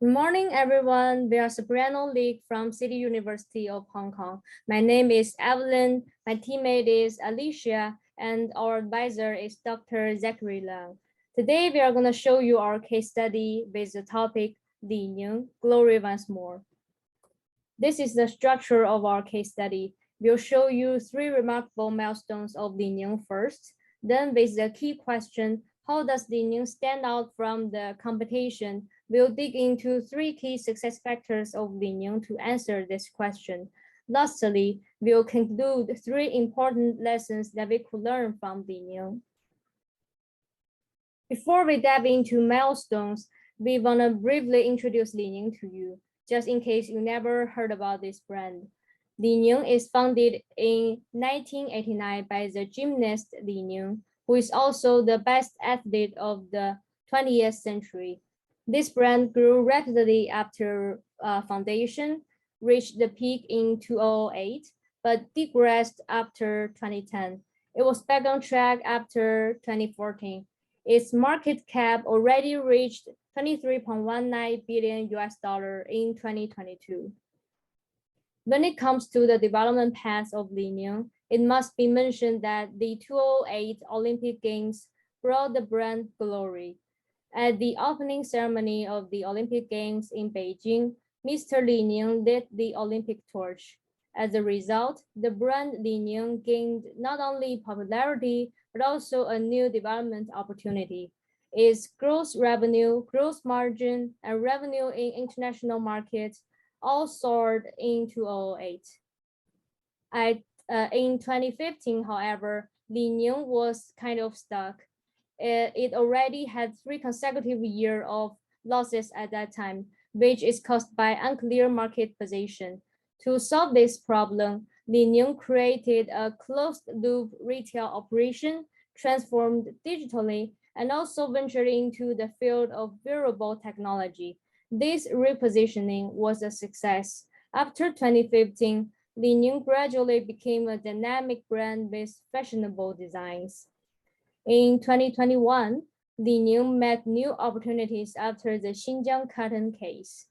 Good morning, everyone. We are Soprano League from City University of Hong Kong. My name is Evelyn, my teammate is Alicia, and our advisor is Dr. Zachary LEUNG. Today, we are going to show you our case study with the topic Li-Ning, Glory Once More. This is the structure of our case study. We'll show you 3 remarkable milestones of Li-Ning first. Then with the key question, how does Li-Ning stand out from the competition? We'll dig into 3 key success factors of Li-Ning to answer this question. Lastly, we'll conclude 3 important lessons that we could learn from Li-Ning. Before we dive into milestones, we want to briefly introduce Li-Ning to you, just in case you never heard about this brand. Li-Ning is founded in 1989 by the gymnast Li-Ning, who is also the best athlete of the 20th century. This brand grew rapidly after foundation, reached the peak in 2008, but digressed after 2010. It was back on track after 2014. Its market cap already reached 23.19 billion US dollar in 2022. When it comes to the development path of Li-Ning, it must be mentioned that the 2008 Olympic Games brought the brand glory. At the opening ceremony of the Olympic Games in Beijing, Mr. Li-Ning lit the Olympic torch. As a result, the brand Li-Ning gained not only popularity, but also a new development opportunity. Its gross revenue, gross margin, and revenue in international markets all soared in 2008. In 2015, however, Li-Ning was kind of stuck. It already had 3 consecutive years of losses at that time, which is caused by unclear market position. To solve this problem, Li-Ning created a closed-loop retail operation, transformed digitally, and also ventured into the field of wearable technology. This repositioning was a success. After 2015, Li-Ning gradually became a dynamic brand with fashionable designs. In 2021, Li-Ning met new opportunities after the Xinjiang cotton case.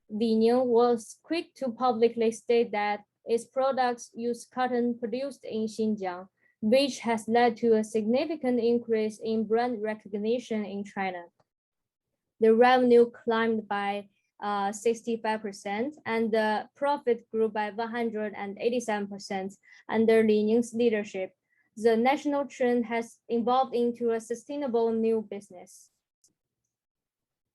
Li-Ning was quick to publicly state that its products use cotton produced in Xinjiang, which has led to a significant increase in brand recognition in China. The revenue climbed by 65%, and the profit grew by 187% under Li-Ning's leadership. The national trend has evolved into a sustainable new business.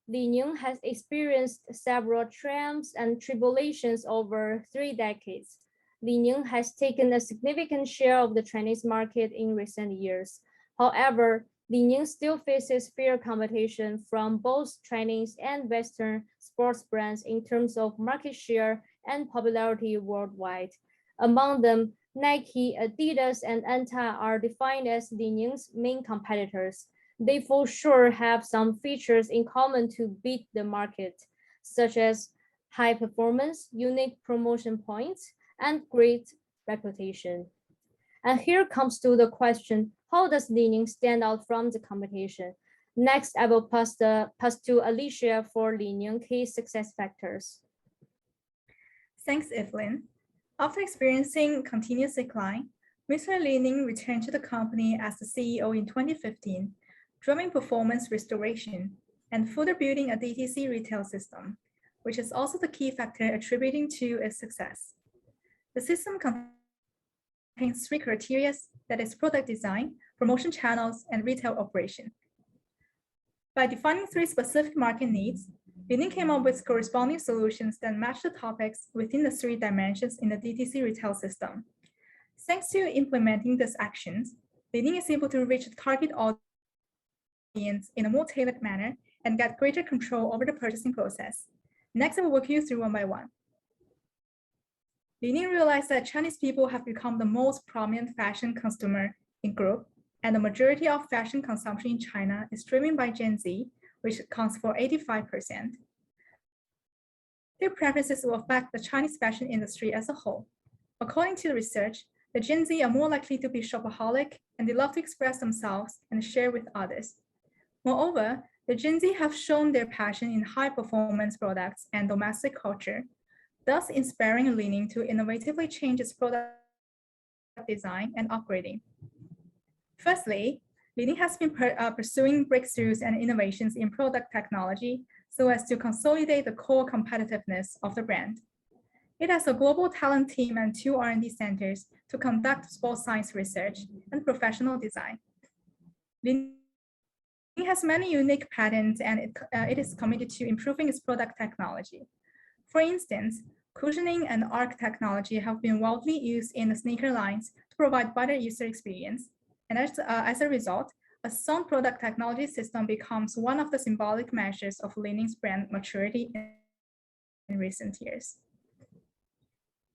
Li-Ning has experienced several triumphs and tribulations over 3 decades. Li-Ning has taken a significant share of the Chinese market in recent years. However, Li-Ning still faces fierce competition from both Chinese and Western sports brands in terms of market share and popularity worldwide. Among them, Nike, Adidas, and Anta are defined as Li-Ning's main competitors. They for sure have some features in common to beat the market, such as high performance, unique promotion points, and great reputation. And here comes to the question, how does Li-Ning stand out from the competition? Next, I will pass to Alicia for Li-Ning key success factors. Thanks, Evelyn. After experiencing continuous decline, Mr. Li-Ning returned to the company as the CEO in 2015, driving performance restoration and further building a DTC retail system, which is also the key factor attributing to its success. The system contains 3 criteria, that is product design, promotion channels, and retail operation. By defining 3 specific market needs, Li-Ning came up with corresponding solutions that match the topics within the 3 dimensions in the DTC retail system. Thanks to implementing these actions, Li-Ning is able to reach the target audience in a more tailored manner and get greater control over the purchasing process. Next, I will walk you through one by one. Li-Ning realized that Chinese people have become the most prominent fashion consumer in group, and the majority of fashion consumption in China is driven by Gen Z, which accounts for 85%. Their preferences will affect the Chinese fashion industry as a whole. According to the research, the Gen Z are more likely to be shopaholic, and they love to express themselves and share with others. Moreover, The Gen Z have shown their passion in high-performance products and domestic culture, thus inspiring Li-Ning to innovatively change its product design and upgrading. Firstly, Li-Ning has been pursuing breakthroughs and innovations in product technology so as to consolidate the core competitiveness of the brand. It has a global talent team and 2 R&D centers to conduct sports science research and professional design. Li-Ning has many unique patents and it is committed to improving its product technology. For instance, cushioning and arc technology have been widely used in the sneaker lines to provide better user experience. And as a result, a sound product technology system becomes one of the symbolic measures of Li-Ning's brand maturity in recent years.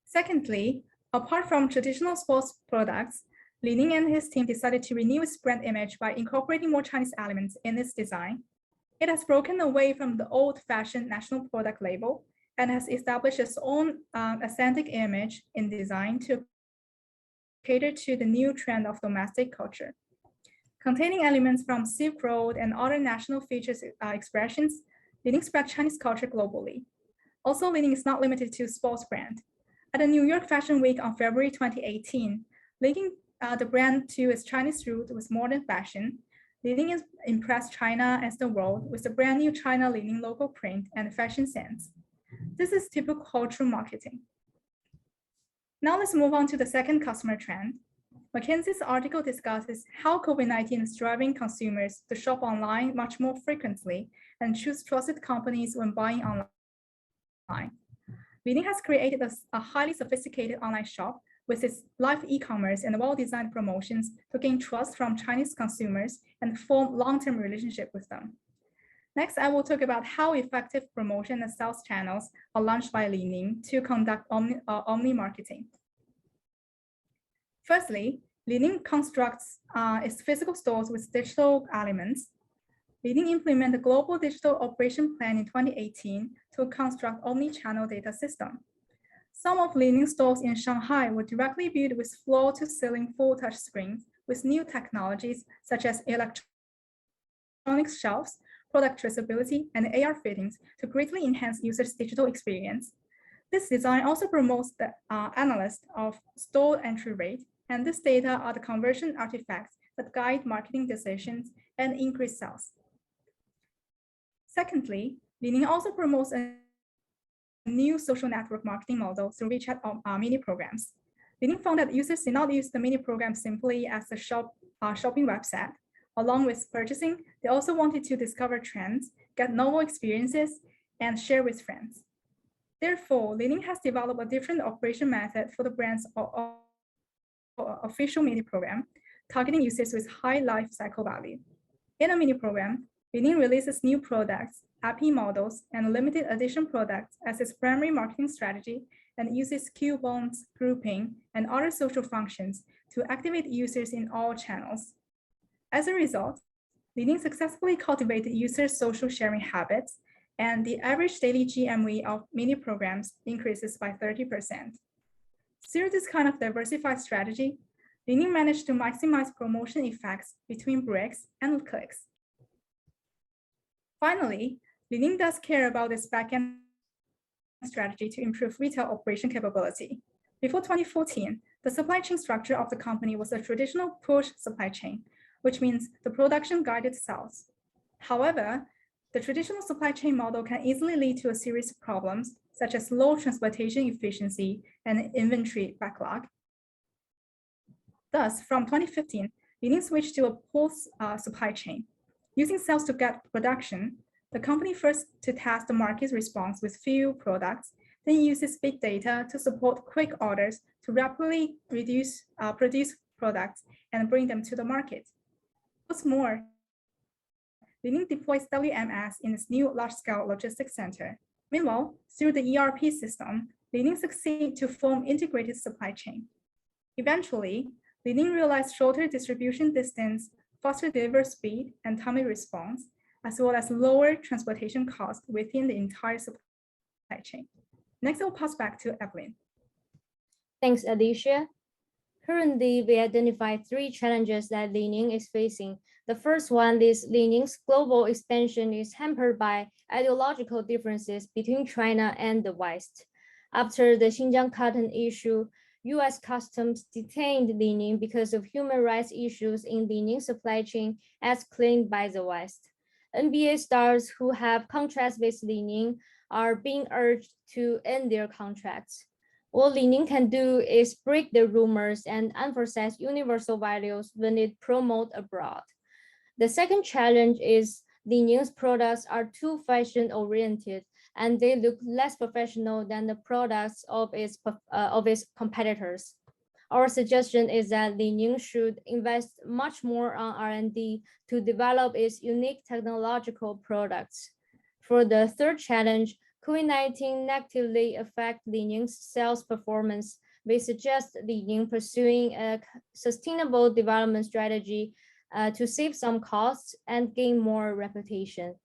Secondly, apart from traditional sports products, Li-Ning and his team decided to renew its brand image by incorporating more Chinese elements in its design. It has broken away from the old-fashioned national product label and has established its own authentic image in design to cater to the new trend of domestic culture. Containing elements from Silk Road and other national features expressions, Li-Ning spread Chinese culture globally. Also, Li-Ning is not limited to sports brand. At the New York Fashion Week on February 2018, linking the brand to its Chinese root with modern fashion, Li-Ning impressed China as the world with the brand new China Li-Ning logo print and fashion sense. This is typical cultural marketing. Now let's move on to the second customer trend. McKinsey's article discusses how COVID-19 is driving consumers to shop online much more frequently and choose trusted companies when buying online. Li-Ning has created a highly sophisticated online shop with its live e-commerce and well-designed promotions to gain trust from Chinese consumers and form long-term relationship with them. Next, I will talk about how effective promotion and sales channels are launched by Li-Ning to conduct omni marketing. Firstly, Li-Ning constructs its physical stores with digital elements. Li-Ning implemented a global digital operation plan in 2018 to construct omni-channel data system. Some of Li-Ning stores in Shanghai were directly built with floor-to-ceiling full touch screens with new technologies such as electronic shelves, product traceability, and AR fittings to greatly enhance users' digital experience. This design also promotes the analysis of store entry rate, and this data are the conversion artifacts that guide marketing decisions and increase sales. Secondly, Li-Ning also promotes a new social network marketing model through WeChat mini programs. Li-Ning found that users did not use the mini program simply as a shopping website. Along with purchasing, they also wanted to discover trends, get novel experiences, and share with friends. Therefore, Li-Ning has developed a different operation method for the brand's official mini program, targeting users with high life cycle value. In a mini program, Li-Ning releases new products, IP models, and limited edition products as its primary marketing strategy and uses coupons, grouping, and other social functions to activate users in all channels. As a result, Li-Ning successfully cultivated users' social sharing habits, and the average daily GMV of mini programs increases by 30%. Through this kind of diversified strategy, Li-Ning managed to maximize promotion effects between bricks and clicks. Finally, Li-Ning does care about its backend strategy to improve retail operation capability. Before 2014, the supply chain structure of the company was a traditional push supply chain, which means the production guided sales. However, the traditional supply chain model can easily lead to a series of problems, such as low transportation efficiency and inventory backlog. Thus, from 2015, Li-Ning switched to a pull supply chain. Using sales to get production, the company first to test the market's response with few products, then uses big data to support quick orders to rapidly produce products and bring them to the market. What's more, Li-Ning deploys WMS in its new large-scale logistics center. Meanwhile, through the ERP system, Li-Ning succeeded to form integrated supply chain. Eventually, Li-Ning realized shorter distribution distance, faster delivery speed, and timely response, as well as lower transportation costs within the entire supply chain. Next, I'll pass back to Evelyn. Thanks, Alicia. Currently, we identified 3 challenges that Li-Ning is facing The first one is Li-Ning's global expansion is hampered by ideological differences between China and the West. After the Xinjiang cotton issue, U.S. Customs detained Li-Ning because of human rights issues in Li-Ning's supply chain as claimed by the West. NBA stars who have contracts with Li-Ning are being urged to end their contracts. All Li-Ning can do is break the rumors and emphasize universal values when it promotes abroad. The second challenge is Li-Ning's products are too fashion-oriented and they look less professional than the products of its competitors. Our suggestion is that Li-Ning should invest much more on R&D to develop its unique technological products. For the third challenge, COVID-19 negatively affect Li-Ning's sales performance. We suggest Li-Ning pursuing a sustainable development strategy to save some costs and gain more reputation.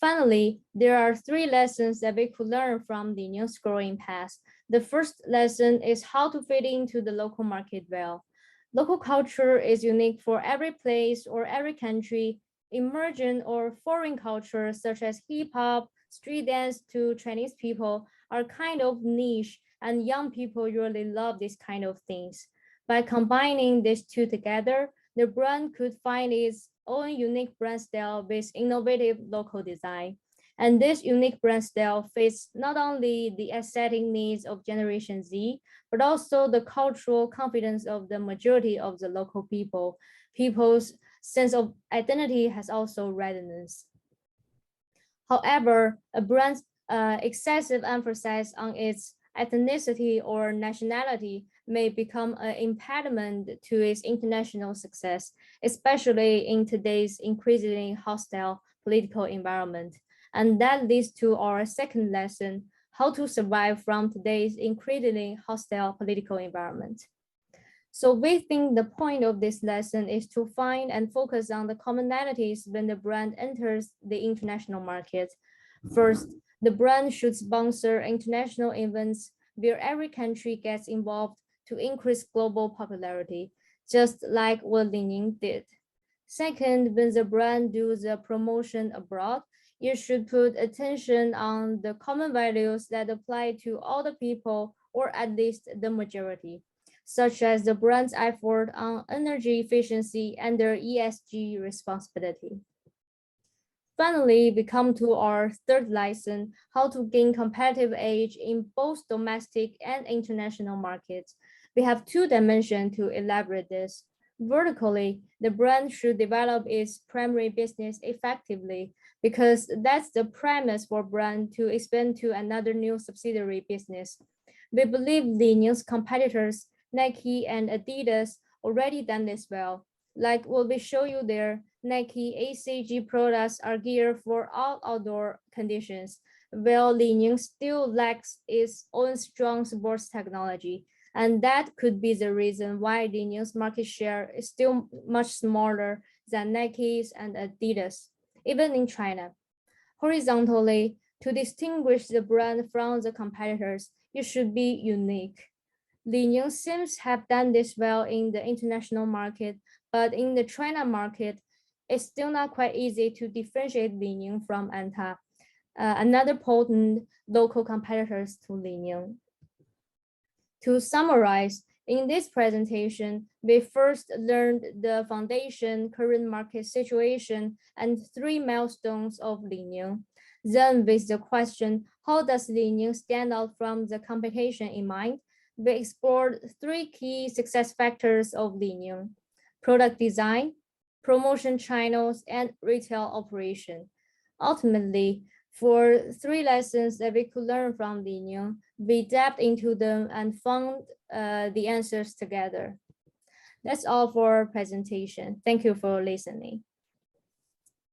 Finally, there are 3 lessons that we could learn from Li-Ning's growing path. The first lesson is how to fit into the local market well. Local culture is unique for every place or every country. Emergent or foreign cultures such as hip-hop, street dance to Chinese people are kind of niche, and young people really love these kind of things. By combining these two together, the brand could find its own unique brand style with innovative local design. And this unique brand style fits not only the aesthetic needs of Generation Z, but also the cultural confidence of the majority of the local people. People's sense of identity has also resonance. However, a brand's excessive emphasis on its ethnicity or nationality may become an impediment to its international success, especially in today's increasingly hostile political environment. And that leads to our second lesson, how to survive from today's increasingly hostile political environment. So we think the point of this lesson is to find and focus on the commonalities when the brand enters the international market. First, the brand should sponsor international events where every country gets involved to increase global popularity, just like what Li-Ning did. Second, when the brand does the promotion abroad, you should put attention on the common values that apply to all the people, or at least the majority, such as the brand's effort on energy efficiency and their ESG responsibility. Finally, we come to our third lesson, how to gain competitive edge in both domestic and international markets. We have 2 dimensions to elaborate this. Vertically, the brand should develop its primary business effectively because that's the premise for brand to expand to another new subsidiary business. We believe Li-Ning's competitors, Nike and Adidas, already done this well. Like what we show you there, Nike ACG products are geared for all outdoor conditions, while Li-Ning still lacks its own strong sports technology. And that could be the reason why Li-Ning's market share is still much smaller than Nike's and Adidas, even in China. Horizontally, to distinguish the brand from the competitors, you should be unique. Li-Ning seems to have done this well in the international market, but in the China market, it's still not quite easy to differentiate Li-Ning from ANTA, another potent local competitors to Li-Ning. To summarize, in this presentation, we first learned the foundation, current market situation, and 3 milestones of Li-Ning. Then with the question, how does Li-Ning stand out from the competition in mind, we explored 3 key success factors of Li-Ning: product design, promotion channels, and retail operation. Ultimately, for 3 lessons that we could learn from Li-Ning, we tapped into them and found the answers together. That's all for our presentation. Thank you for listening.